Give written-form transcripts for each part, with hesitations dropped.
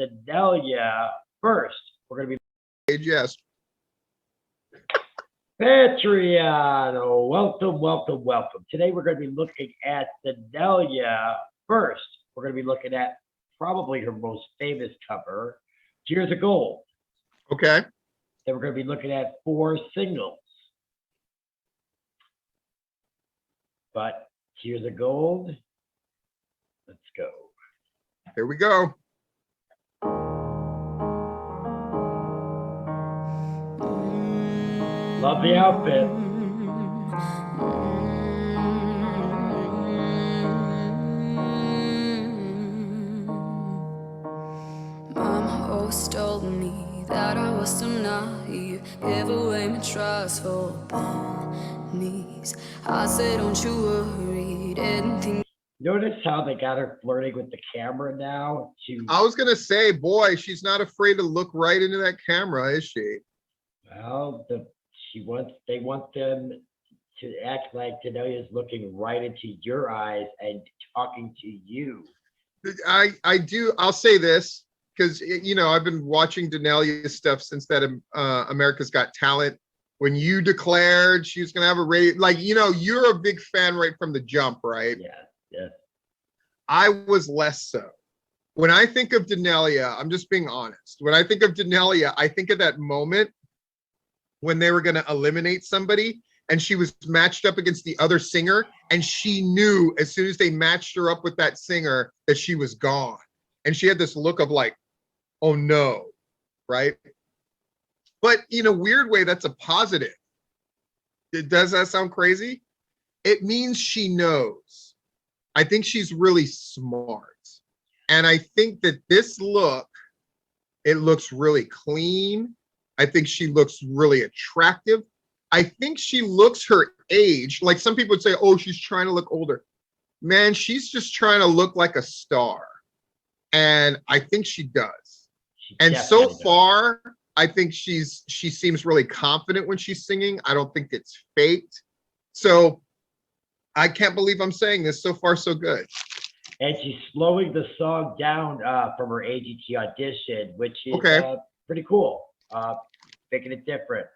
Daneliya first. We're going to be Yes. Patreon. Welcome. Today we're going to be looking at Daneliya first. We're going to be looking at probably her most famous cover, Tears of Gold. Okay. Then we're going to be looking at 4 singles. But Tears of Gold, let's go. Here we go. Love the outfit. Mama always told me that I was too naive, give away my trust for pennies. I said, don't you worry, didn't think. Notice how they got her flirting with the camera now? I was going to say, boy, she's not afraid to look right into that camera, is she? Well, they want them to act like Daneliya's looking right into your eyes and talking to you. I do. I'll say this because, you know, I've been watching Daneliya's stuff since that America's Got Talent. When you declared she was going to have a rating, like, you know, you're a big fan right from the jump, right? Yeah. Yeah. I was less so. When I think of Daneliya, I'm just being honest. When I think of Daneliya, I think of that moment when they were going to eliminate somebody and she was matched up against the other singer. And she knew as soon as they matched her up with that singer that she was gone. And she had this look of like, oh no, right? But in a weird way, that's a positive. Does that sound crazy? It means she knows. I think she's really smart. And I think that this look, it looks really clean. I think she looks really attractive. I think she looks her age. Like some people would say, oh, she's trying to look older. Man, she's just trying to look like a star. And I think she does. And so far, I think she seems really confident when she's singing. I don't think it's faked. So I can't believe I'm saying this. So far, so good. And she's slowing the song down from her AGT audition, which is pretty cool. Making it different.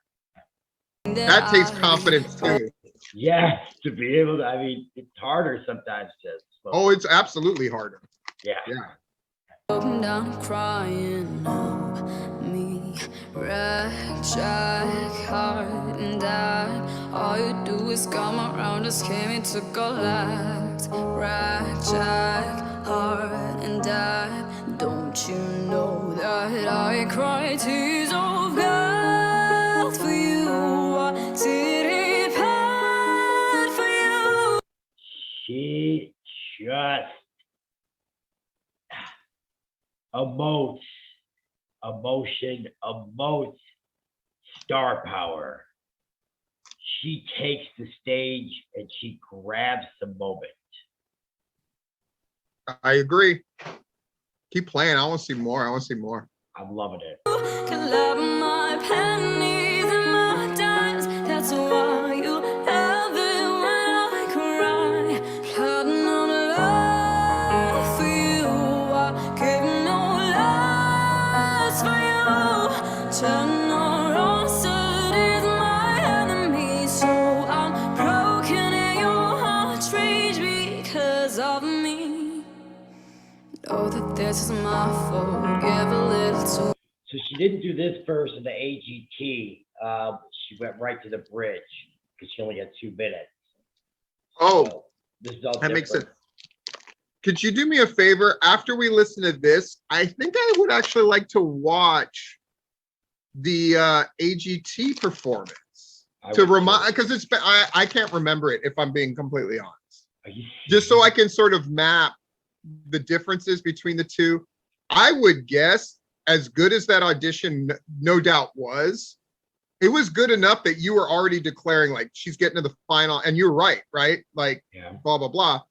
That takes confidence too. Yes, to be able to, I mean, it's harder sometimes to slow. Oh, it's absolutely harder. Yeah. Open down crying, help me, jack, heart and dad. All you do is come around, just came in to collect. Jack, heart and dad. Don't you know that I cry tears of gold for you? City pad for you. She just emotes star power. She takes the stage and she grabs the moment. I agree. Keep playing. I want to see more. I'm loving it. Can love my pennies and my dimes. That's why you have it when I cry. Had no love for you. I gave no lies for you. Generosity is my enemy, so I'm broken and your heart's rage because of me. Know that this is my fault. Give a little to. So she didn't do this verse in the AGT. She went right to the bridge because she only had 2 minutes. Oh, so this is all that different. makes sense. Could you do me a favor? After we listen to this, I think I would actually like to watch the AGT performance to remind, because it's been, I can't remember it if I'm being completely honest. Just so I can sort of map the differences between the two. I would guess, as good as that audition no doubt was, it was good enough that you were already declaring like she's getting to the final, and you're right? Like, blah blah blah.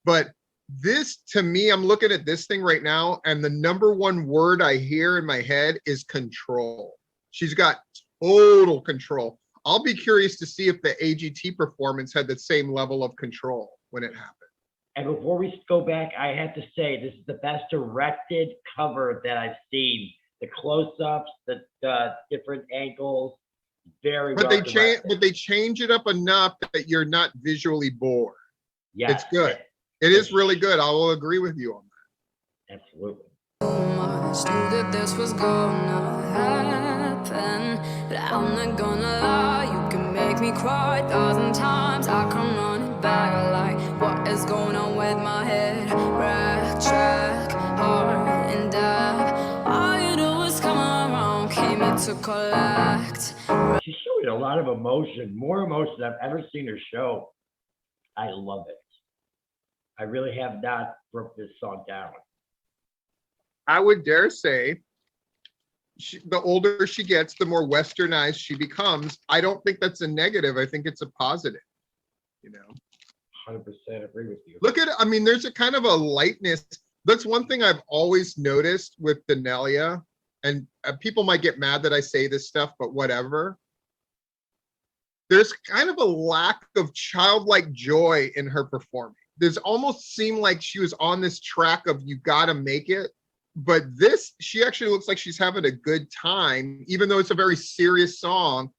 But this, to me, I'm looking at this thing right now, and the number one word I hear in my head is control. She's got total control. I'll be curious to see if the AGT performance had the same level of control when it happened. And before we go back, I have to say this is the best directed cover that I've seen. The close-ups, the different angles, very But well they change, directed. but they change it up enough that you're not visually bored. Yeah, It's good. It is really good. I will agree with you on that. Absolutely. Much knew that this was gonna happen, but I'm not gonna lie. You can make me cry 1,000 times. I come running back like, what is going on with my head? Rack, track, hard and dab. All you do is come around, came here to collect. She's showing a lot of emotion, more emotion than I've ever seen her show. I love it. I really have not broke this song down. I would dare say the older she gets, the more westernized she becomes. I don't think that's a negative. I think it's a positive, you know. 100% agree with you. Look at, I mean, there's a kind of a lightness. That's one thing I've always noticed with Daneliya, and people might get mad that I say this stuff, but whatever. There's kind of a lack of childlike joy in her performing. There's almost seemed like she was on this track of you gotta make it. But this, she actually looks like she's having a good time, even though it's a very serious song.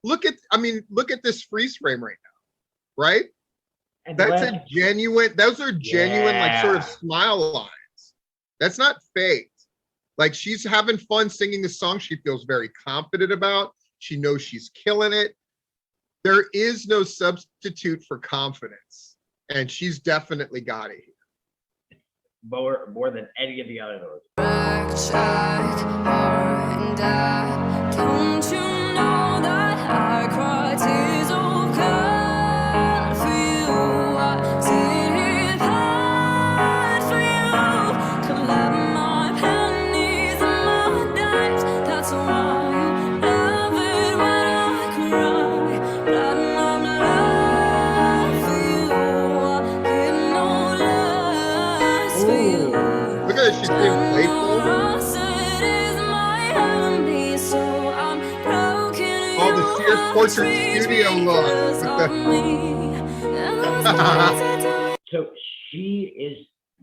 Look at this freeze frame right now, right? And That's a genuine, those are genuine, like sort of Yeah. smile lines. That's not fake. Like she's having fun singing the song she feels very confident about. She knows she's killing it. There is no substitute for confidence. And she's definitely got it here. More than any of the others. Back, check, hard and dab. Don't you know that I cry tears of blood for you? I sit here blind for you. Collect my pennies and my dimes. That's why you love it when I cry. But I'm love for you. I give no less for you. Look at her, she's being playful. All the Sears Portrait Studio look. So she is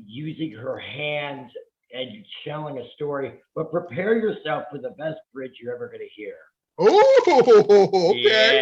using her hands and telling a story, but prepare yourself for the best bridge you're ever going to hear. Oh, okay.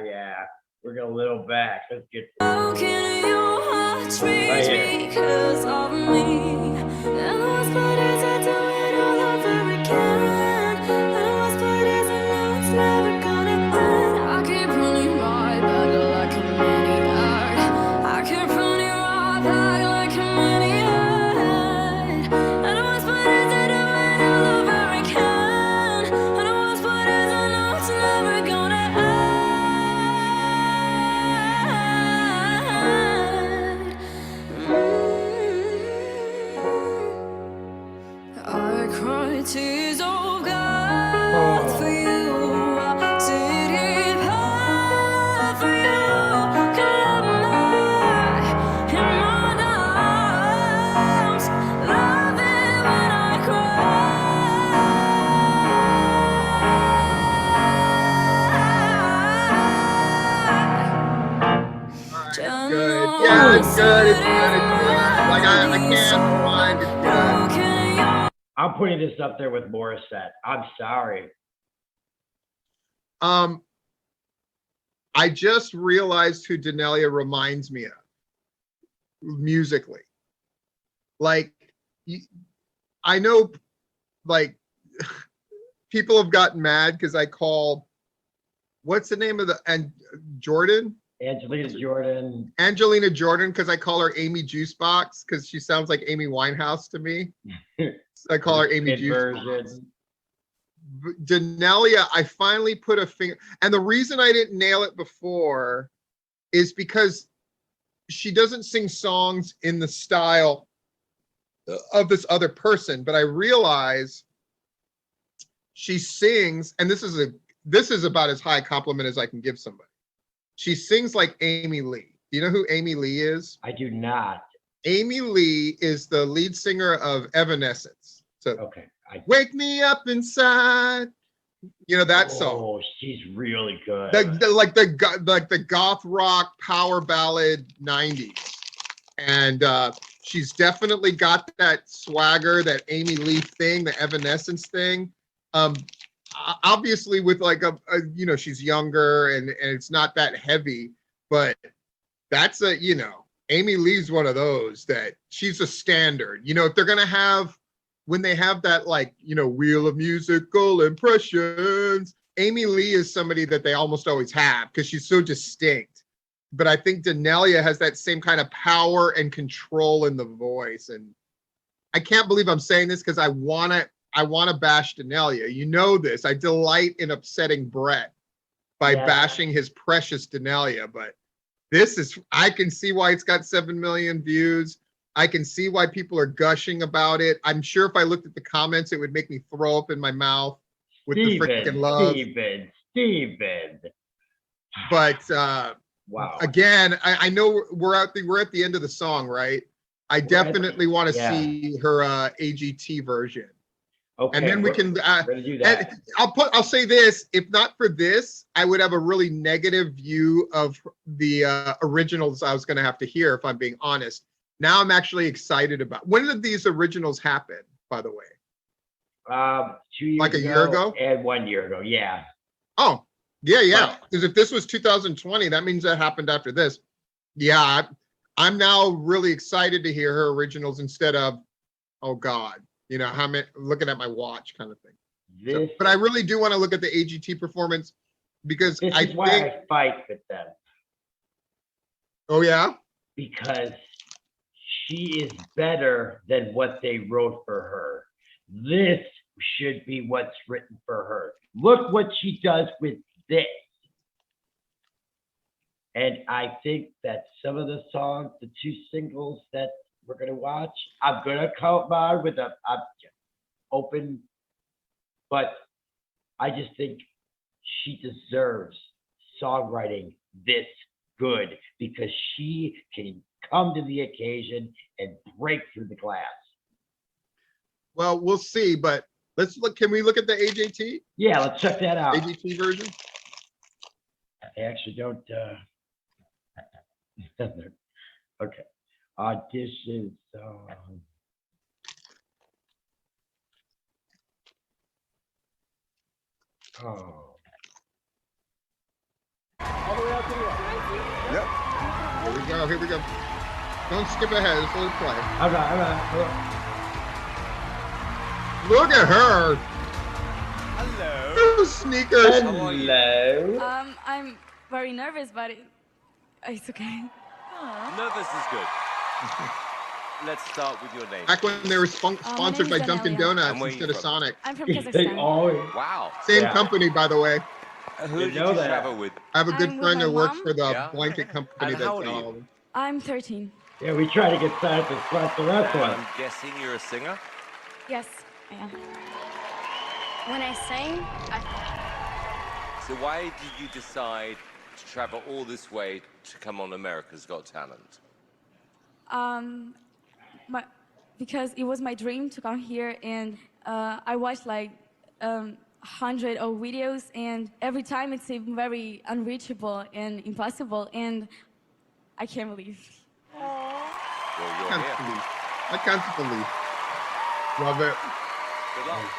Yeah. We're going a little back. Let's get How can your heart reach because of me? And those bodies are doing all over again. And those bodies I know it's never gonna end. I keep running right back like a maniac. I keep running right back like a maniac. And those bodies are doing all over again. And those bodies I know it's never gonna end. I cry tears of God for you. I sit here proud for you. Collect in my arms. Love it when I cry. Good. Yeah, it's good. It's good. It's good. Like I can't find it good. I'm putting this up there with Morissette. I'm sorry. I just realized who Daneliya reminds me of musically. Like, I know, like, people have gotten mad because I call, what's the name of Jordan? Angelina Jordan. Angelina Jordan, because I call her Amy Juicebox because she sounds like Amy Winehouse to me. So I call her Amy Juicebox. Daneliya, I finally put a finger, and the reason I didn't nail it before is because she doesn't sing songs in the style of this other person, but I realize she sings, and this is about as high a compliment as I can give somebody. She sings like Amy Lee. Do you know who Amy Lee is? I do not. Amy Lee is the lead singer of Evanescence. So Okay. Wake Me Up Inside. You know that song. Oh, she's really good. The goth rock power ballad 90s. And she's definitely got that swagger, that Amy Lee thing, the Evanescence thing. Obviously with like you know, she's younger and it's not that heavy, but that's a, you know, Amy Lee's one of those that she's a standard. You know, if they're gonna have, when they have that, like, you know, Wheel of Musical Impressions, Amy Lee is somebody that they almost always have because she's so distinct. But I think Daneliya has that same kind of power and control in the voice. And I can't believe I'm saying this because I wanna bash Daneliya. You know this. I delight in upsetting Brett by bashing his precious Daneliya, but this is, I can see why it's got 7 million views. I can see why people are gushing about it. I'm sure if I looked at the comments, it would make me throw up in my mouth with the freaking love. Steven. But wow. Again, I know we're at the end of the song, right? I definitely want to see her AGT version. Okay, and then we can we're gonna do that. and I'll say this, if not for this, I would have a really negative view of the originals I was going to have to hear, if I'm being honest. Now I'm actually excited about. When did these originals happen, by the way? 2 years like a year ago and 1 year ago. Yeah. Oh, yeah. Because if this was 2020, that means that happened after this. Yeah, I'm now really excited to hear her originals instead of, oh God, you know, how many, looking at my watch kind of thing. So, but I really do want to look at the AGT performance because this is why I fight with them. Oh yeah? Because she is better than what they wrote for her. This should be what's written for her. Look what she does with this. And I think that some of the songs, the 2 singles that we're gonna watch, I'm gonna come on with a open, but I just think she deserves songwriting this good because she can come to the occasion and break through the glass. Well, we'll see, but let's look. Can we look at the AJT? Yeah, let's check that out. AGT version? I actually don't. Okay. Audition song. Oh. All the way out to the end. Yep. Here we go. Don't skip ahead. Let's let it play. All right. Look at her. Hello. Those sneakers. Hello. I'm very nervous, but it's okay. Nervous is good. Let's start with your name. Back when they were sponsored by name is Dunkin' Daneliya. Donuts And where you instead of from? Sonic. I'm from They Kazakhstan. always. Wow. Same Yeah. company, by the way. Who You did know you that. travel with? I have a good I'm with friend my that works mom. for the Yeah. blanket company And how old are you? that I'm 13. Yeah, we try to get Sonic to sponsor us one. I'm guessing you're a singer? Yes, I am. When I sing, So why did you decide to travel all this way to come on America's Got Talent? Because it was my dream to come here, and I watched like 100 of videos, and every time it seemed very unreachable and impossible, and I can't believe. Well, you're can't here. believe. I can't believe. Love it. Good luck.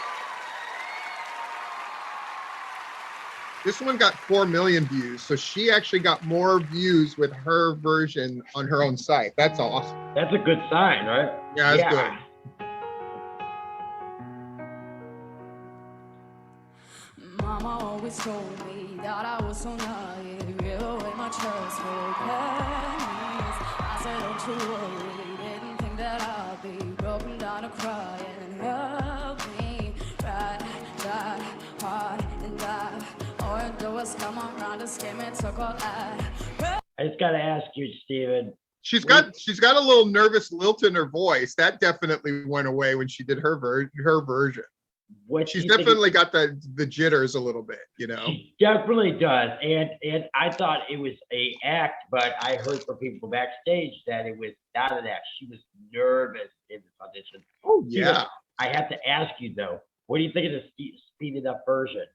This one got 4 million views, so she actually got more views with her version on her own site. That's awesome. That's a good sign, right? Yeah, that's good. Mama always told me that I was so naive, with my trust for pennies. I said, don't you worry, didn't think that I'd be broken down to cry and help me ride that hard and die. All you do is come around and scare me to call I just gotta ask you, Steven. She's got a little nervous lilt in her voice. That definitely went away when she did her version. What She's do you think definitely got the jitters a little bit, you know. She definitely does, and I thought it was a act, but I heard from people backstage that it was not an act. She was nervous in this audition. Oh Steven, yeah. I have to ask you though, what do you think of the speeded up version?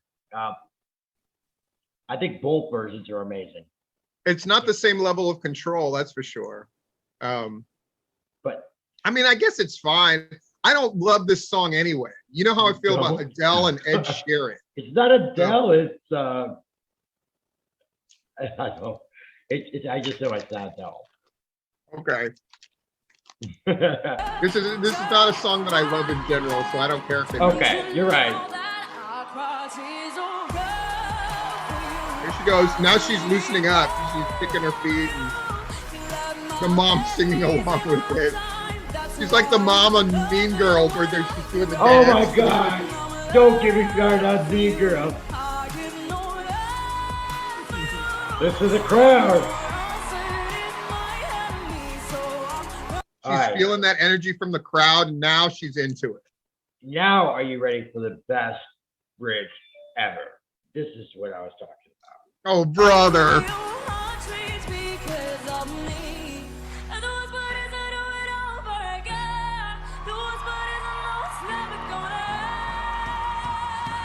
I think both versions are amazing. It's not the same level of control, that's for sure. But I mean, I guess it's fine. I don't love this song anyway. You know how I feel about Adele and Ed Sheeran. it's not Adele. It's I don't know. I just know it's not Adele. Okay. This is not a song that I love in general, so I don't care if it Okay, you're right. Here she goes. Now she's loosening up. She's kicking her feet and the mom's singing along with it. She's like the mom on Mean Girls where she's doing the dance. Oh my God! Don't get me started on Mean Girls. This is a crowd. She's feeling that energy from the crowd, and now she's into it. Now, are you ready for the best bridge ever? This is what I was talking about. Oh, brother.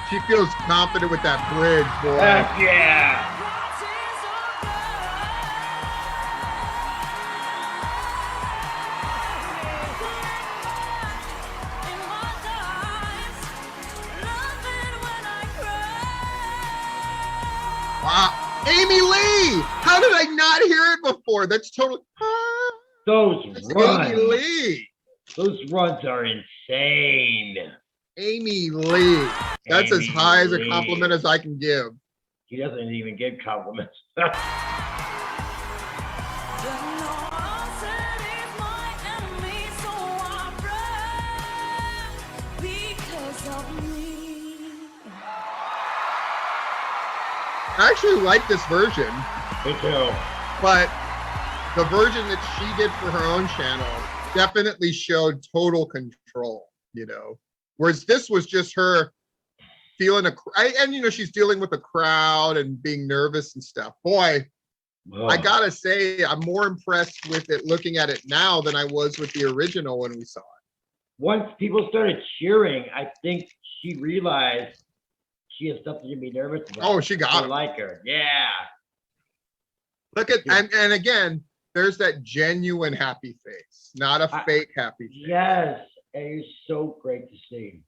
She feels confident with that bridge, boy. Heck yeah! Wow. Amy Lee! How did I not hear it before? That's totally... Those runs. Amy Lee. Those runs are insane. Amy Lee. That's Amy as high as a Lee. compliment as I can give. He doesn't even give compliments. I actually like this version, Me too. but the version that she did for her own channel definitely showed total control, you know, whereas this was just her feeling and you know, she's dealing with a crowd and being nervous and stuff. Boy, Whoa. I gotta say, I'm more impressed with it looking at it now than I was with the original when we saw it. Once people started cheering, I think she realized she has something to be nervous about. Oh, she got I it. like her. Yeah. Look at, and again, there's that genuine happy face, not a fake happy face. Yes. And it's so great to see.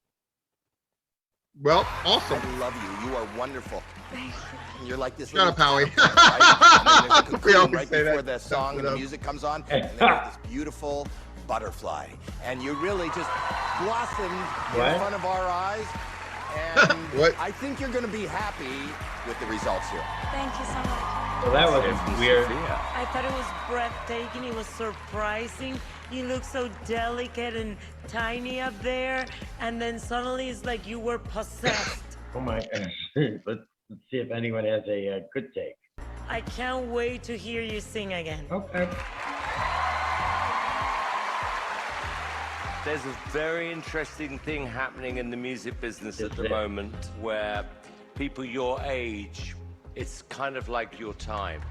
Well, awesome. I love you. You are wonderful. You're like this. Shut up, Howie. Right? I mean, there's a We cocoon always right say before that. the song and the music comes on, and then there's this beautiful butterfly, and you really just blossomed in What? front of our eyes. And What? I think you're going to be happy with the results here. Thank you so much. Well, that was weird. I thought it was breathtaking. It was surprising. You look so delicate and tiny up there, and then suddenly it's like you were possessed. Oh my. Let's see if anyone has a good take. I can't wait to hear you sing again. Okay. There's a very interesting thing happening in the music business at Is the there? moment where people your age, it's kind of like your time.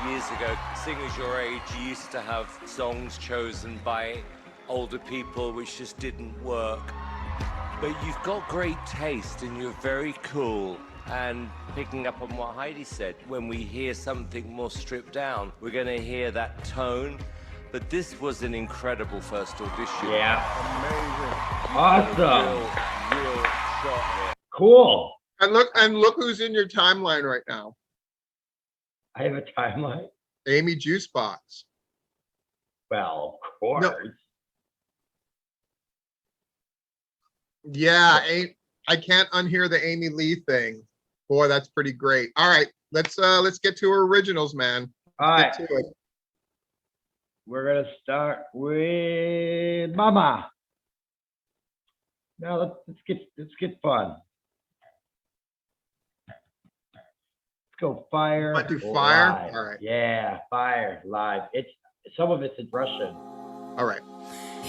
Years ago, singers your age used to have songs chosen by older people which just didn't work. But you've got great taste and you're very cool. And picking up on what Heidi said, when we hear something more stripped down, we're going to hear that tone. But this was an incredible first audition. Yeah. Amazing. Awesome. Real shot here. Cool. And look who's in your timeline right now. I have a timeline. Amy Juicebox. Well, of course. No. Yeah, I can't unhear the Amy Lee thing. Boy, that's pretty great. All right, let's get to her originals, man. All right. Get to it. We're gonna start with Mama. Now let's get fun. Let's go Fire. Want to do Fire? Live. All right. Yeah, Fire live. Some of it's in Russian. All right.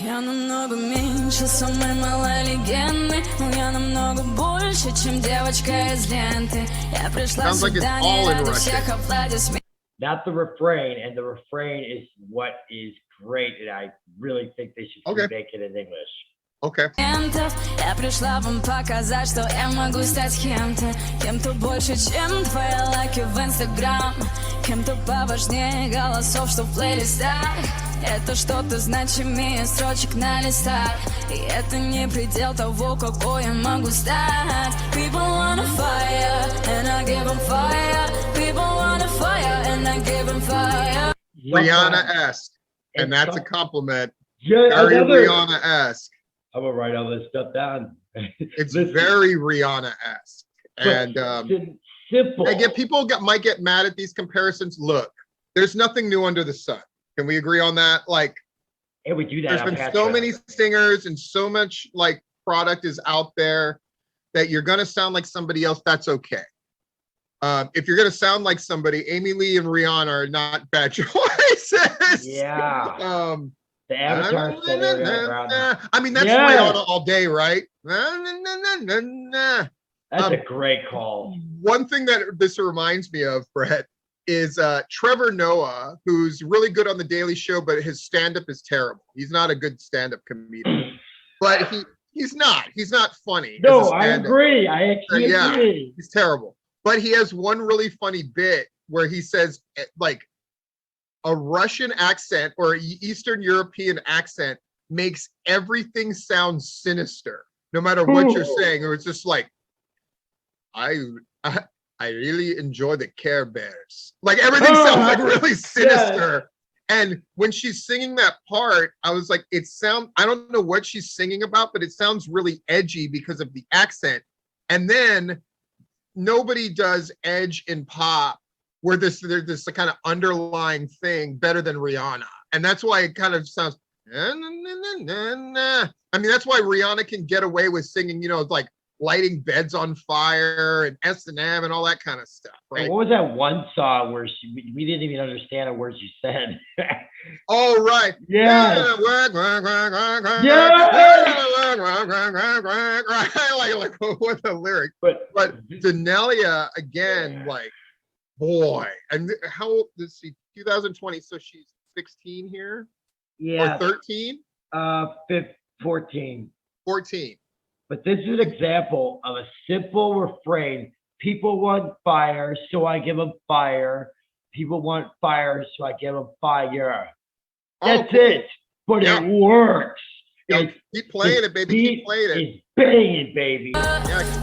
Я намного меньше самой малой легенды, но я намного больше, чем девочка из ленты. Я пришла Sounds like it's сюда all не in ради Russian. всех аплодисментов. Not the refrain, and the refrain is what is great, and I really think they should Okay. remake it in English. Okay. Я пришла вам показать, что я могу стать кем-то больше, чем твои лайки в Инстаграм, кем-то поважнее голосов, что в плейлистах. Это что-то значимее строчек на листах. И это не предел того, какой я могу стать. People wanna fire, and I give them fire. People wanna fire, and I give them fire. Rihanna-esque, and that's a compliment. Yeah, Very Rihanna-esque. I'm gonna write all this stuff down. It's very Rihanna-esque, and simple. again, people might get mad at these comparisons. Look, there's nothing new under the sun. Can we agree on that? Like, and we do that. There's been so many singers and so much like product is out there that you're gonna sound like somebody else. That's okay. If you're gonna sound like somebody, Amy Lee and Rihanna are not bad choices. Yeah. The Avatar said I mean, that's Rihanna all day, right? That's a great call. One thing that this reminds me of, Brett, is Trevor Noah, who's really good on the Daily Show, but his stand-up is terrible. He's not a good stand-up comedian. But he's not funny. No, I agree. I actually agree. He's terrible. But he has one really funny bit where he says, like, a Russian accent or Eastern European accent makes everything sound sinister, no matter what you're saying. Or it's just like, I really enjoy the Care Bears. Like, everything sounds like really sinister. Yeah. And when she's singing that part, I was like, I don't know what she's singing about, but it sounds really edgy because of the accent. And then nobody does edge in pop where there's this kind of underlying thing better than Rihanna. And that's why it kind of sounds, I mean, that's why Rihanna can get away with singing, like lighting beds on fire and S&M and all that kind of stuff, right? And what was that one song where we didn't even understand a word she said? Oh, right. Yeah. Like what the lyric? But Daneliya, again, like, boy, and how old is she? 2020, so she's 16 here? Yeah. Or 13? 14. 14. But this is an example of a simple refrain. People want fire, so I give them fire. People want fire, so I give them fire. That's it. But it works. Keep playing it, baby. Keep playing it. It's banging, baby.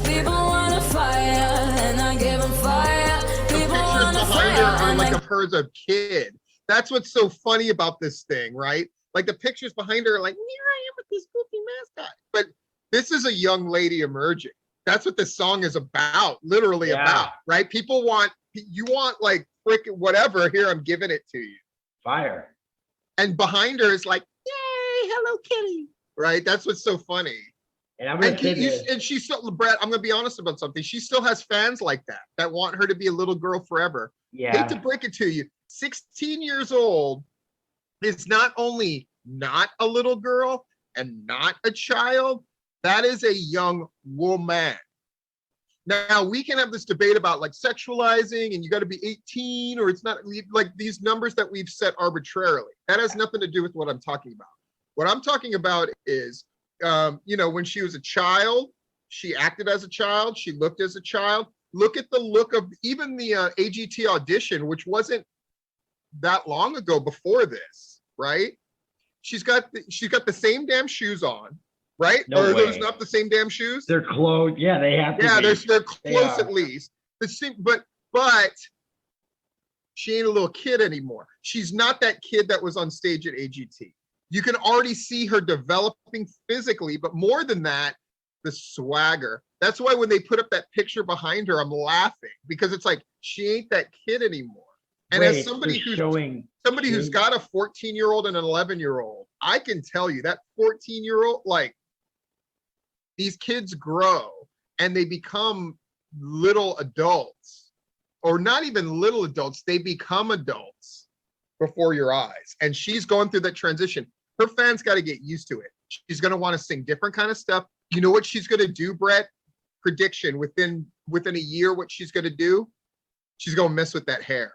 People want a fire, and I give them fire. People want a fire. Are like of her as a kid. That's what's so funny about this thing, right? Like the pictures behind her are like, here I am with this goofy mascot. But this is a young lady emerging. That's what this song is about, literally about, right? You want like freaking whatever. Here, I'm giving it to you. Fire. And behind her is like, yay, Hello Kitty, right? That's what's so funny. And I'm gonna say this. And she's still, Brett, I'm gonna be honest about something. She still has fans like that want her to be a little girl forever. Yeah. Hate to break it to you, 16 years old is not only not a little girl and not a child, that is a young woman. Now, we can have this debate about like sexualizing and you got to be 18 or it's not, like these numbers that we've set arbitrarily. That has nothing to do with what I'm talking about. What I'm talking about is, when she was a child, she acted as a child, she looked as a child. Look at the look of even the AGT audition, which wasn't that long ago before this, right? She's got the same damn shoes on, right? No way. Those not the same damn shoes? They're close. Yeah, they have to be. They're close at least. But she ain't a little kid anymore. She's not that kid that was on stage at AGT. You can already see her developing physically, but more than that, the swagger. That's why when they put up that picture behind her, I'm laughing because it's like she ain't that kid anymore. And as somebody who's got a 14-year-old and an 11-year-old, I can tell you that 14-year-old, like, these kids grow and they become little adults, or not even little adults, they become adults before your eyes. And she's going through that transition. Her fans got to get used to it. She's going to want to sing different kind of stuff. You know what she's going to do, Brett? Prediction within a year, what she's going to do? She's going to mess with that hair.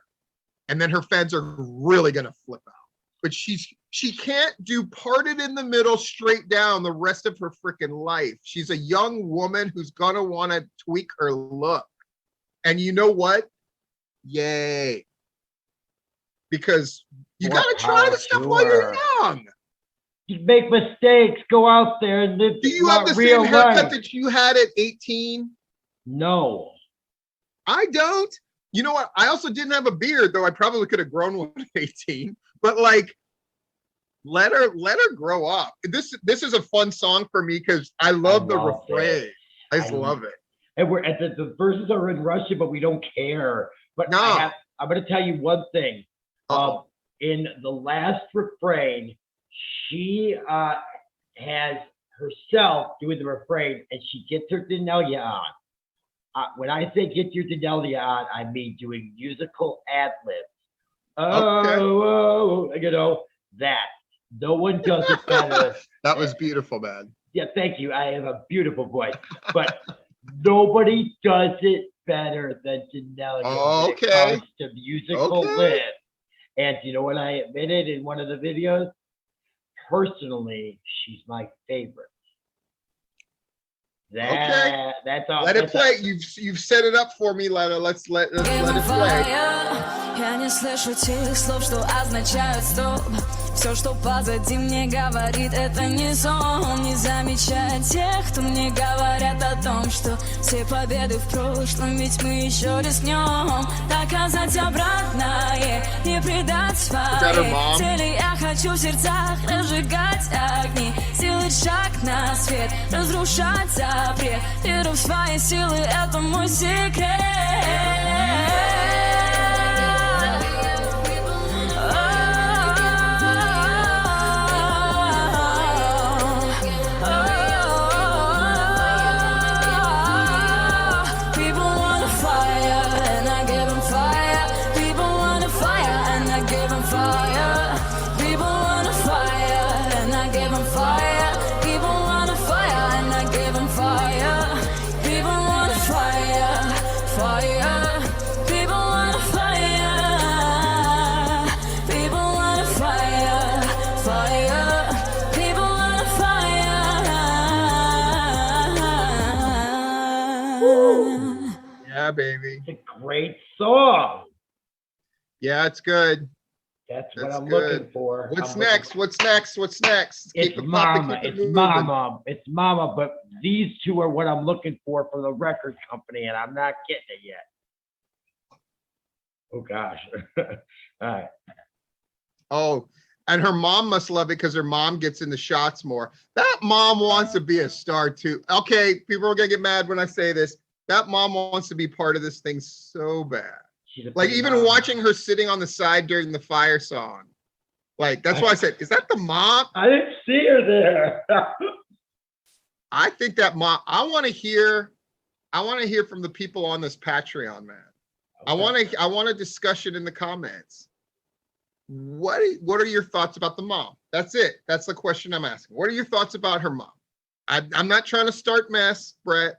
And then her fans are really going to flip out. But she can't do parted in the middle straight down the rest of her freaking life. She's a young woman who's going to want to tweak her look. And you know what? Yay. because you More gotta try power the stuff to while you're her. young. You make mistakes. Go out there and live Do you have the real same haircut life. that you had at 18? No. I don't. You know what? I also didn't have a beard, though I probably could have grown one at 18. But like, let her grow up. This is a fun song for me because I love the love refrain. it. I just love it. And we're at the verses are in Russian, but we don't care. But No. I'm going to tell you one thing. Uh-oh. In the last refrain, she has herself doing the refrain, and she gets her Daneliya on. When I say get your Daneliya on, I mean doing musical ad-libs. Okay. Oh, you know, that. No one does it better. That was beautiful, man. Yeah, thank you. I have a beautiful voice, but nobody does it better than Daneliya when it Okay. comes to musical Okay. live. And you know what I admitted in one of the videos? Personally, she's my favorite. That's all. Let it that's play. You've set it up for me, Lena. Let's let it play. Я не слышу тех слов, что означают стоп. Все, что позади мне говорит, это не сон. Не замечая тех, кто мне говорят о том, что все победы в прошлом, ведь мы еще рискнем доказать обратное, не предать своей цели. Я хочу в сердцах разжигать огни, сделать шаг на свет, разрушать запрет. Веру в свои силы, это мой секрет. Yeah, baby. a great song. Yeah, it's good. That's what That's I'm good. looking for. What's I'm next? What's next? What's next? It's Keep it popping, Mama. keep it It's moving. Mama. It's Mama. But these two are what I'm looking for from the record company, and I'm not getting it yet. Oh gosh. All right. Oh, and her mom must love it because her mom gets in the shots more. That mom wants to be a star too. Okay, people are gonna get mad when I say this. That mom wants to be part of this thing so bad. She's a Like pretty even mom. watching her sitting on the side during the fire song. Like that's why I said, is that the mom? I didn't see her there. I think that mom. I want to hear from the people on this Patreon, man. I want a discussion in the comments. What are your thoughts about the mom? That's it. That's the question I'm asking. What are your thoughts about her mom? I'm not trying to start mess, Brett,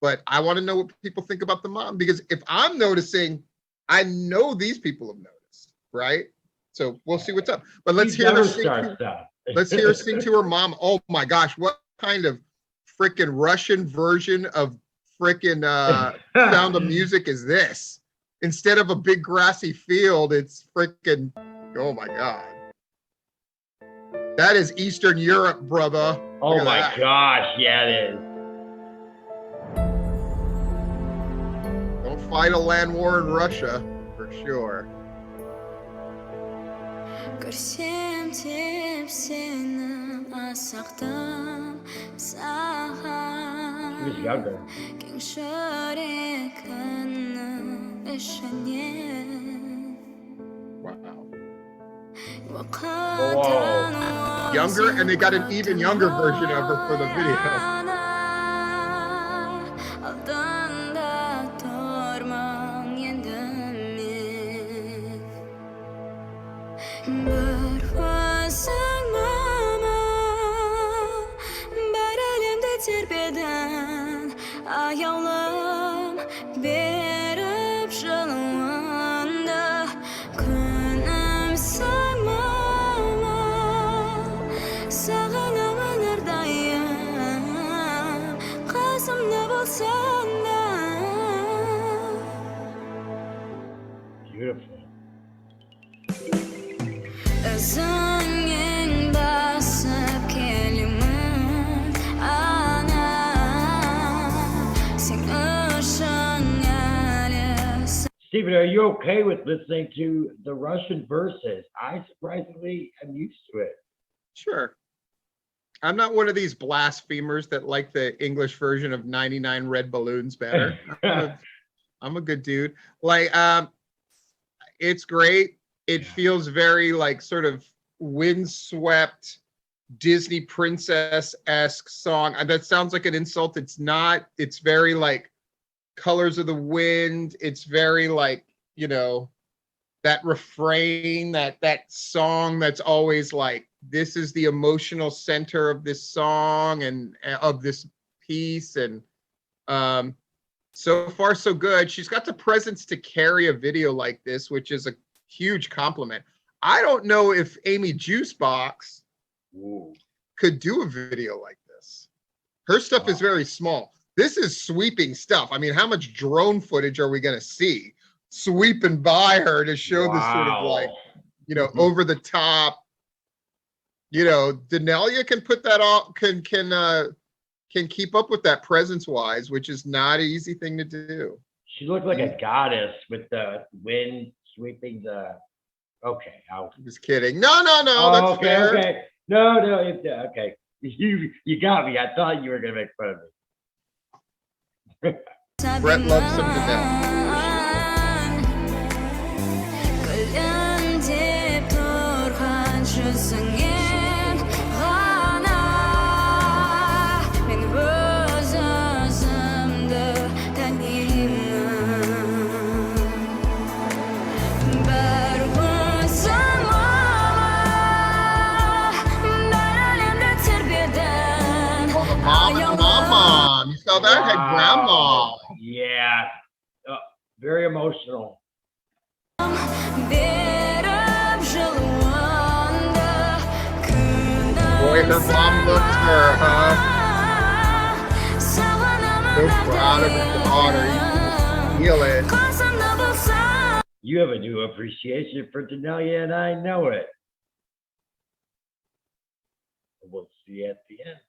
but I want to know what people think about the mom, because if I'm noticing, I know these people have noticed, right? So we'll see what's up. But let's She hear her never sing. starts stuff. Let's hear her sing to her mom. Oh my gosh, what kind of freaking Russian version of freaking Sound of Music is this? Instead of a big grassy field, it's freaking, oh my God. That is Eastern Europe, brother. Oh Look at my that. gosh, yeah, it is. Don't fight a land war in Russia, for sure. Көрсем тепсені асақтым саған. She was younger. Кең жүрегімнің ішінен. Wow. Уақыттың Younger, and they got an even younger version of her for the video. Алдында тұрмын енді мен. Бір өзің мама, бар әлемді тербедің, аяулым беріп жылуыңды. Күнімсің мама, сағынамын әрдайым, қасымда болсаң да. Beautiful. Gözün basıp kelimin ana Sen ışın yani Stephen, are you okay with listening to the Russian verses? I surprisingly am used to it. Sure. I'm not one of these blasphemers that like the English version of 99 Red Balloons better. I'm a good dude. Like, it's great. It feels very like sort of windswept Disney princess-esque song. And that sounds like an insult. It's not. It's very like Colors of the Wind. It's very like, you know, that refrain, that song that's always like, this is the emotional center of this song and of this piece. And so far so good. She's got the presence to carry a video like this, which is a huge compliment. I don't know if Amy Juicebox could do a video like this. Her stuff is very small. This is sweeping stuff. I mean, how much drone footage are we going to see sweeping by her to show this sort of like, you know, over the top, you know, Daneliya can put that off, can keep up with that presence wise, which is not an easy thing to do. She looked like a goddess with the wind sweeping the. Okay, I'm just kidding. No, Oh, that's okay, fair. okay. No, okay. You got me. I thought you were gonna make fun of me. Brett loves some Daneliya. Gülümdep durğan yüzüngün ғана Мен өз өзімді танимын Бір өзім Бір әлемді тербедің Mama, you saw that? Had grandma. Yeah, very emotional. Беріп жылуыңды Boy, her mom loves her, huh? So proud of her daughter. You can feel it. You have a new appreciation for Daneliya, and I know it. We'll see you at the end.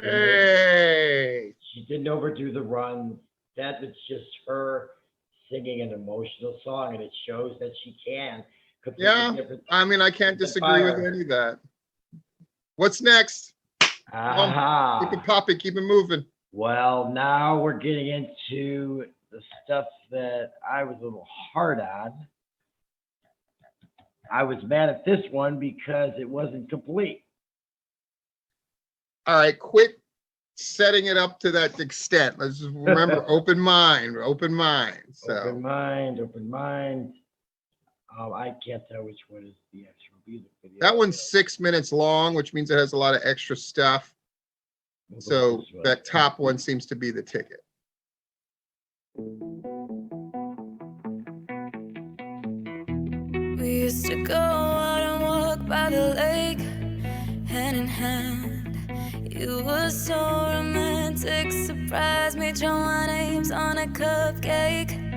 Hey. She didn't overdo the run. That it's just her singing an emotional song, and it shows that she can. Yeah, I mean, I can't disagree with any of that. What's next? Keep it popping, keep it moving. Well, now we're getting into the stuff that I was a little hard on. I was mad at this one because it wasn't complete. All right, quit setting it up to that extent. Let's just remember, open mind, open mind. So Open mind. I can't tell which one is the actual music video. that one's 6 minutes long, which means it has a lot of extra stuff. We'll go So this way. that top one seems to be the ticket. We used to go out and walk by the lake, hand in hand. You were so romantic, surprised me, draw our names on a cupcake.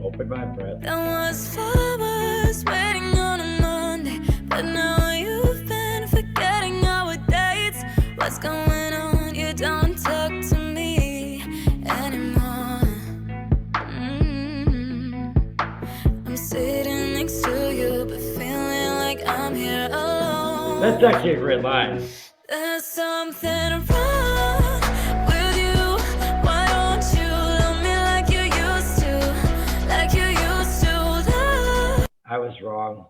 Open my breath. There was flowers waiting on a Monday, but now you've been forgetting our dates. What's going on? You don't talk to me anymore. I'm sitting next to you, but feeling like I'm here alone. That's actually a great line. There's something wrong with you. Why don't you love me like you used to? Like you used to love. I was wrong.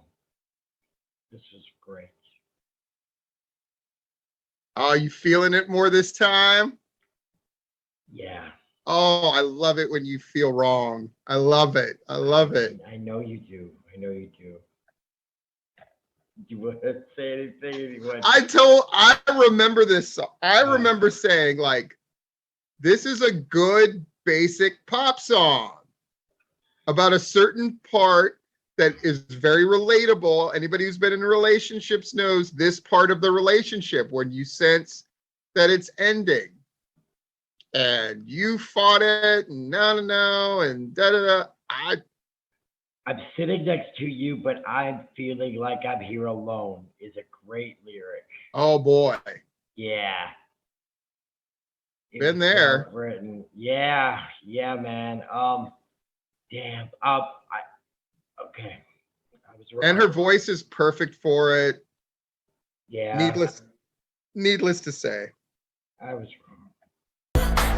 This was great. Are you feeling it more this time? Yeah. Oh, I love it when you feel wrong. I love it. I love it. I know you do. I know you do. You wouldn't say anything anyway. I remember this song. I remember saying, like, this is a good basic pop song about a certain part that is very relatable. Anybody who's been in relationships knows this part of the relationship when you sense that it's ending. And you fought it, and no, and da-da-da. I'm sitting next to you, but I'm feeling like I'm here alone is a great lyric. Oh, boy. Yeah. It Been was there. well written. Yeah, man. Damn. Okay. I was wrong. And her voice is perfect for it. Yeah. Needless to say. I was wrong.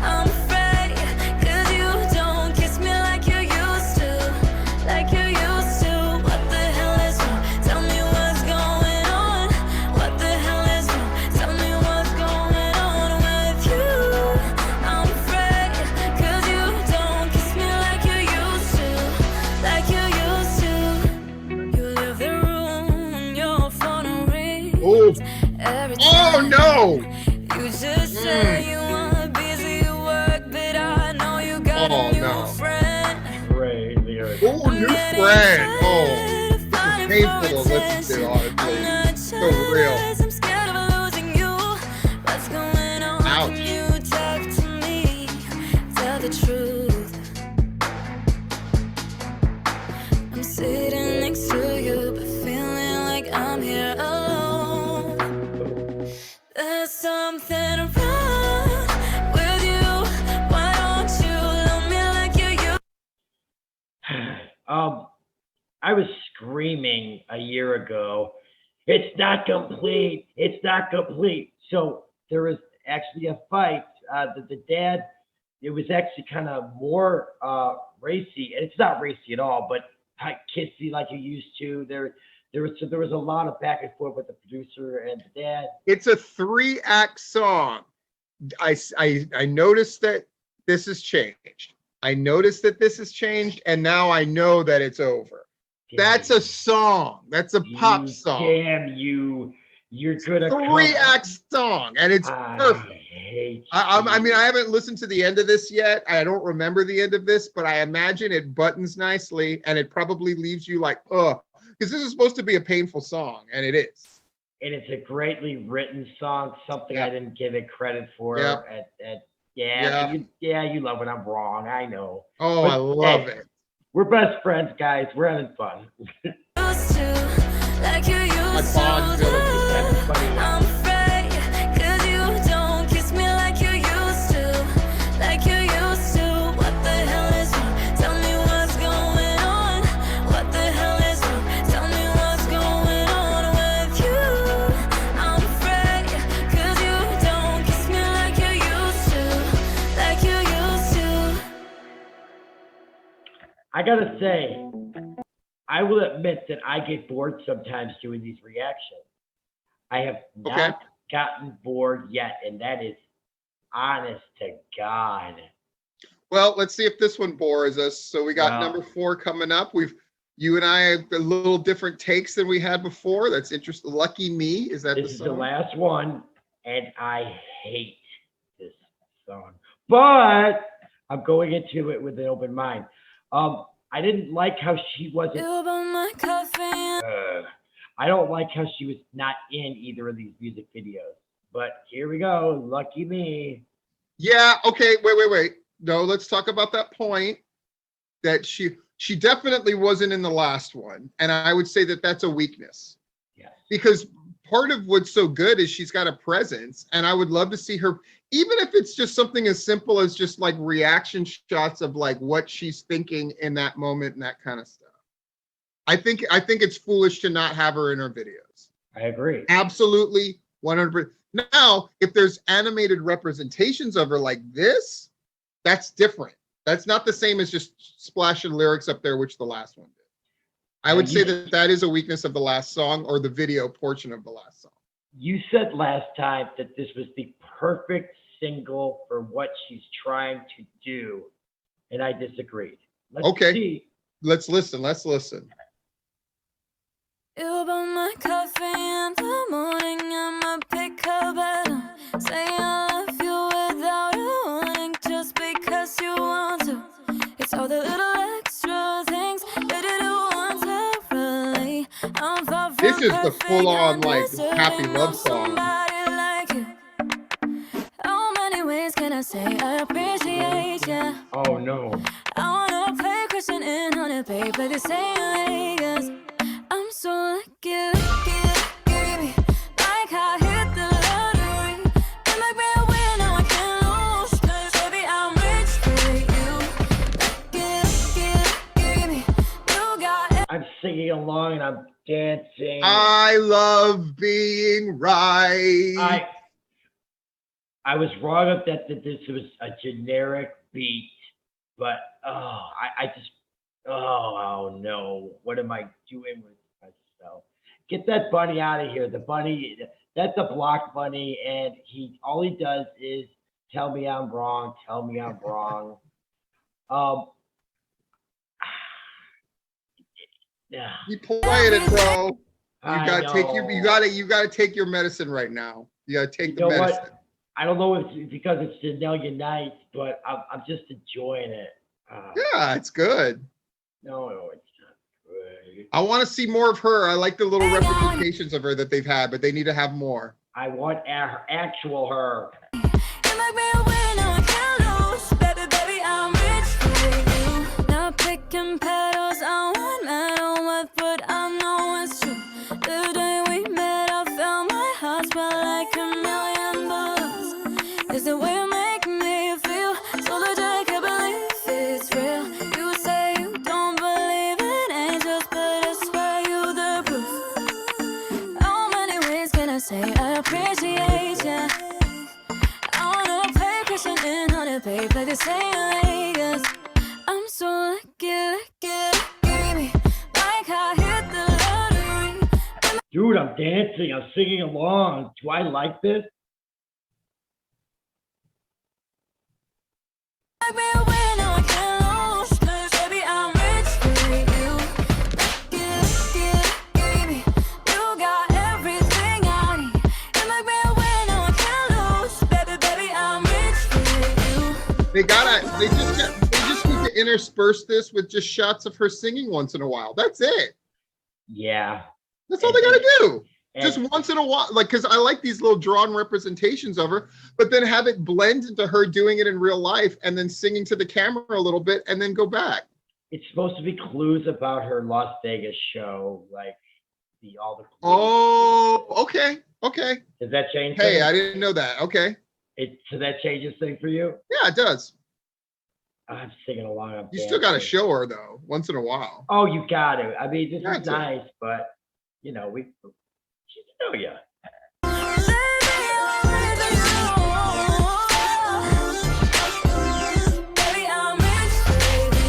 I'm afraid, 'cause you don't kiss me like you used to. Like you used to. What the hell is wrong? Tell me what's going on. What the hell is wrong? Tell me what's going on with you. I'm afraid, 'cause you don't kiss me like you used to. Like you used to. You leave the room and your phone rings. Oh, Every oh time no. you just say you want busy at work, but I know you got Oh, a new no. friend. Great lyric. Oh, new friend. Oh, this is painful to listen to, honestly. So real. I'm scared of losing you. What's going on? Ouch. Can you talk to me? Tell the truth. I'm sitting next to you, but feeling like I'm here alone. There's something wrong with you. Why don't you love me like you used? I was screaming a year ago, it's not complete. It's not complete. So there was actually a fight. The dad, it was actually kind of more racy, and it's not racy at all, but I kiss you like you used to. There was a lot of back and forth with the producer and the dad. It's a 3-act song. I noticed that this has changed. I noticed that this has changed, and now I know that it's over. That's a song. That's a pop song. Damn you. You're gonna 3-act song, and it's perfect. I mean, I haven't listened to the end of this yet. I don't remember the end of this, but I imagine it buttons nicely, and it probably leaves you like, ugh, because this is supposed to be a painful song, and it is. And it's a greatly written song, something I didn't give it credit for. Yep. You love when I'm wrong. I know. Oh, But, I love hey, it. We're best friends, guys. We're having fun. Used to, like you used to Bond love. Funny. I'm afraid, 'cause you don't kiss me like you used to. Like you used to. What the hell is wrong? Tell me what's going on. What the hell is wrong? Tell me what's going on with you. I'm afraid, 'cause you don't kiss me like you used to. Like you used to. I gotta say, I will admit that I get bored sometimes doing these reactions. I have not gotten bored yet, and that is honest to God. Well, let's see if this one bores us. So we got Wow. number 4 coming up. You and I have a little different takes than we had before. That's interesting. Lucky Me. Is that This the is song? the last one, and I hate song, but I'm going into it with an open mind. I didn't like how she wasn't. You burn my coffee. I don't like how she was not in either of these music videos. But here we go. Lucky me. Yeah. Okay. Wait. No, let's talk about that point. That she definitely wasn't in the last one, and I would say that that's a weakness. Yes. Because part of what's so good is she's got a presence, and I would love to see her, even if it's just something as simple as just like reaction shots of like what she's thinking in that moment and that kind of stuff. I think it's foolish to not have her in her videos. I agree. Absolutely, 100%. Now, if there's animated representations of her like this, that's different. That's not the same as just splashing lyrics up there, which the last one did. I would say that that is a weakness of the last song, or the video portion of the last song. You said last time that this was the perfect single for what she's trying to do, and I disagreed. Okay. See. Let's listen. You burn my coffee in the morning. I'ma pick up better. Say I love you without a warning, just because you want to. It's all the little extra things that you do once. I'm far from This is the perfect, full-on like deserving happy of love song. somebody like you. How many ways can I say I appreciate you? Oh no. I wanna play Christian in on it, babe, like the same Vegas. I'm so lucky, baby. Like I hit the lottery. You make me a winner, I can't lose. 'Cause baby, I'm rich for you. Baby, you got it. I'm singing along and I'm dancing. I love being right. I was wrong of that this was a generic beat, but I just oh no, what am I doing with myself? Get that bunny out of here. The bunny, that's a block bunny, and all he does is tell me I'm wrong. Yeah. You playing it, bro. I You gotta take your medicine right now. You gotta take the know medicine. what? I don't know if it's because it's Daneliya night, but I'm just enjoying it. Yeah, it's good. No, it's not good. I want to see more of her. I like the little representations of her that they've had, but they need to have more. I want actual her. You make me a winner, I can't lose. Baby, I'm rich for you. Not picking petals on one metal with, but I know it's true. The day we met, I felt my heart swell like $1,000,000. It's the way you make me feel, so legit I can't believe it's real. You say you don't believe in angels, but I swear you the proof. How many ways can I say I appreciate ya? I wanna play Christian in on it, babe, like the same Vegas. I'm so lucky, baby, like I hit the lottery. Dude, I'm dancing. I'm singing along. Do I like this? Make me a winner, I can't lose. 'Cause baby, I'm rich for you. Baby, you got everything I need. You make me a winner, I can't lose. Baby, I'm rich for you. They just need to intersperse this with just shots of her singing once in a while. That's it. Yeah. That's all they gotta do. And- Just once in a while, like, because I like these little drawn representations of her, but then have it blend into her doing it in real life and then singing to the camera a little bit and then go back. It's supposed to be clues about her Las Vegas show, like all the clues. Oh, okay. Does that change Hey, things? I didn't know that. Okay. So that changes things for you? Yeah, it does. I'm singing along. I'm You still got to dancing. show her though, once in a while. Oh, you got to. I mean, this Got is to. nice, but you know, she know ya. Baby, I'm rich for you.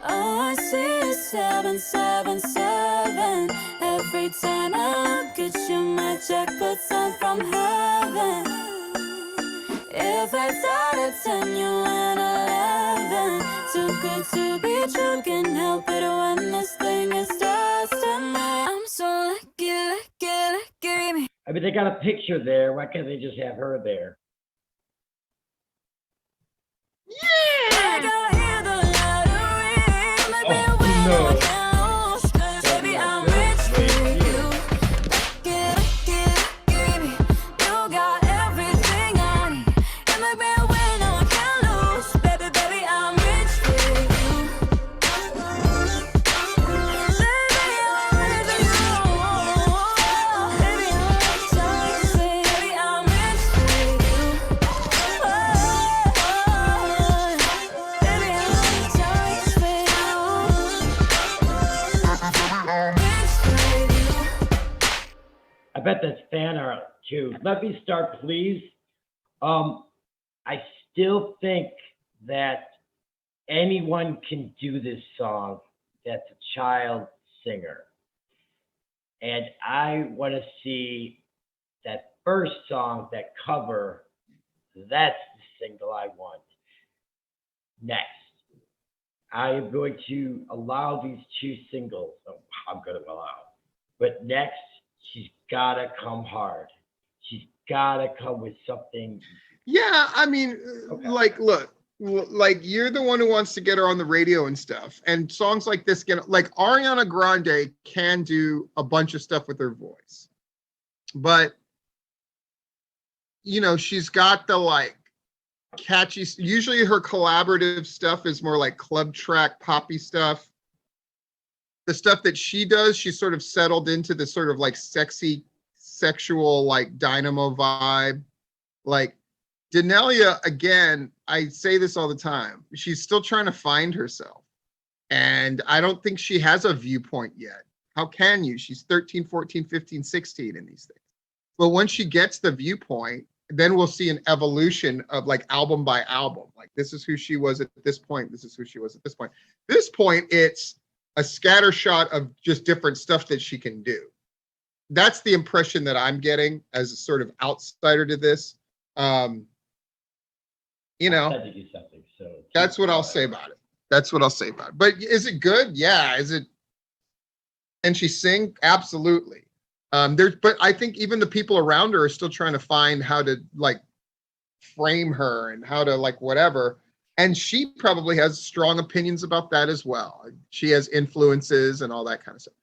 Oh, I see 777. Every time I look at you, my jackpot sent from heaven. If it's out of 10, you an 11. To good to be true. Can't help it when this thing is just in me. I'm so lucky me. I mean, they got a picture there. Why can't they just have her there? I got here the lottery. Maybe Oh, we no. can lose, 'cause baby, I'm rich with you. Lucky me. You got everything I need. And maybe we know I can lose. Baby, I'm rich with you. Baby, I'm rich with you. Baby, I'm so sweet. Baby, I'm rich with you. Baby, I'm so sweet. Rich with you. I bet that's fan art too. Let me start, please. I still think that anyone can do this song that's a child singer. And I want to see that first song, that cover. That's the single I want. Next, I am going to allow these two singles. Oh, I'm going to allow. But next, she's got to come hard. She's got to come with something. Yeah, I mean, Okay. like, look, like you're the one who wants to get her on the radio and stuff. And songs like this get like Ariana Grande can do a bunch of stuff with her voice. But you know, she's got the like catchy, usually her collaborative stuff is more like club track poppy stuff. The stuff that she does, she's sort of settled into this sort of like sexy, sexual, like dynamo vibe. Like Daneliya, again, I say this all the time, she's still trying to find herself. And I don't think she has a viewpoint yet. How can you? She's 13, 14, 15, 16 in these things. But once she gets the viewpoint, then we'll see an evolution of like album by album. Like this is who she was at this point. This is who she was at this point. This point, it's a scatter shot of just different stuff that she can do. That's the impression that I'm getting as a sort of outsider to this. You know, I had to do something, so that's what I'll say about it. That's what I'll say about it. But is it good? Yeah. Is it? And she sing? Absolutely. But I think even the people around her are still trying to find how to like frame her and how to like whatever. And she probably has strong opinions about that as well. She has influences and all that kind of stuff.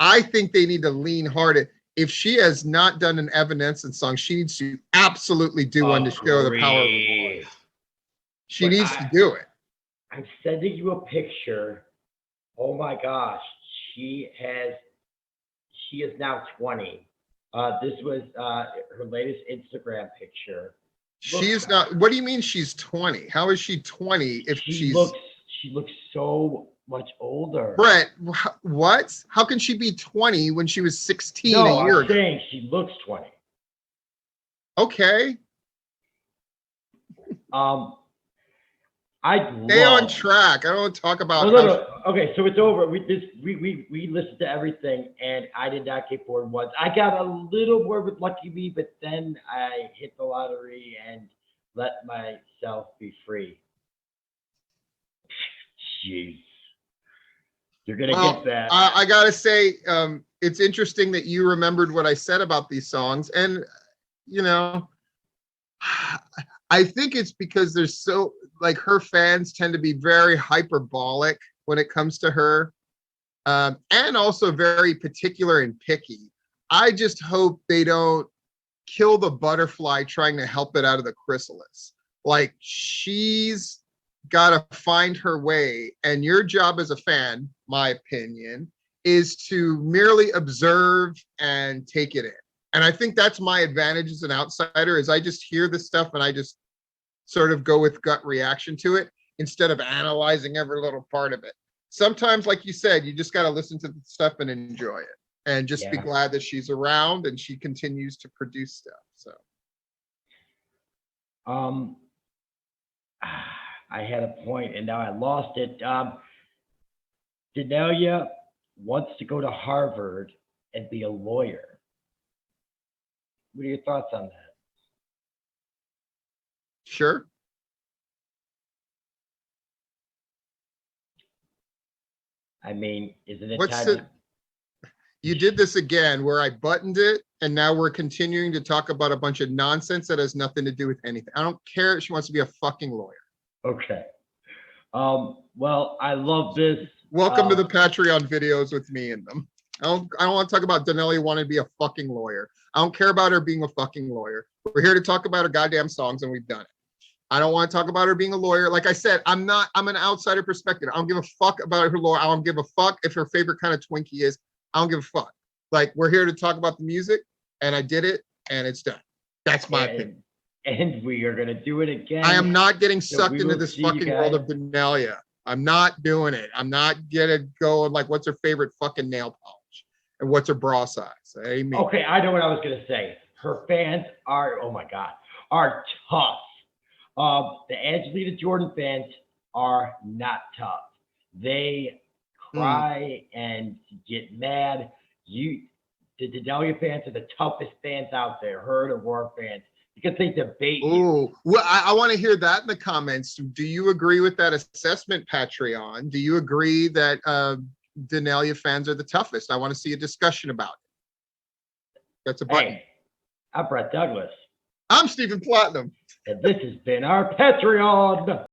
I think they need to lean hard. If she has not done an Evanescence song, she needs to absolutely do one to show the power of her voice. She needs to do it. I'm sending you a picture. Oh my gosh, she is now 20. This was her latest Instagram picture. She is not. What do you mean she's 20? How is she 20 if she looks so much older? Brett, what? How can she be 20 when she was 16 No, a year I'm ago? saying she looks 20. Okay. I Stay on track. I don't want to talk about no. Okay, so it's over. We listened to everything, and I did not get bored once. I got a little bored with Lucky Me, but then I hit the lottery and let myself be free. Jeez, you're gonna get that. I gotta say, it's interesting that you remembered what I said about these songs, and you know, I think it's because there's so like her fans tend to be very hyperbolic when it comes to her, and also very particular and picky. I just hope they don't kill the butterfly trying to help it out of the chrysalis. Like she's got to find her way, and your job as a fan, my opinion, is to merely observe and take it in. And I think that's my advantage as an outsider, is I just hear this stuff and I just sort of go with gut reaction to it instead of analyzing every little part of it. Sometimes, like you said, you just got to listen to the stuff and enjoy it, and just be glad that she's around and she continues to produce stuff. So, I had a point and now I lost it. Daneliya wants to go to Harvard and be a lawyer. What are your thoughts on that? sure. I mean, isn't it What's time it? to- You did this again where I buttoned it and now we're continuing to talk about a bunch of nonsense that has nothing to do with anything. I don't care if she wants to be a fucking lawyer. Okay. Well, I love this. Welcome to the Patreon videos with me in them. I don't want to talk about Daneliya wanting to be a fucking lawyer. I don't care about her being a fucking lawyer. We're here to talk about her goddamn songs and we've done it. I don't want to talk about her being a lawyer. Like I said, I'm an outsider perspective. I don't give a fuck about her lawyer. I don't give a fuck if her favorite kind of Twinkie is. I don't give a fuck. Like, we're here to talk about the music and I did it and it's done. That's my opinion. And we are going to do it again. I am not getting So sucked we into will this see you fucking world guys. of Daneliya. I'm not doing it. I'm not gonna go and like, what's her favorite fucking nail polish and what's her bra size? Amen. Okay, I know what I was going to say. Her fans are, oh my God, are tough. The Angelina Jordan fans are not tough. They cry and get mad. The Daneliya fans are the toughest fans out there, her and Aurora fans, because they debate you. Ooh, well, I want to hear that in the comments. Do you agree with that assessment, Patreon? Do you agree that Daneliya fans are the toughest? I want to see a discussion about it. That's a button. Hey, I'm Brett Douglas, I'm Stephen Platinum. and this has been our Patreon.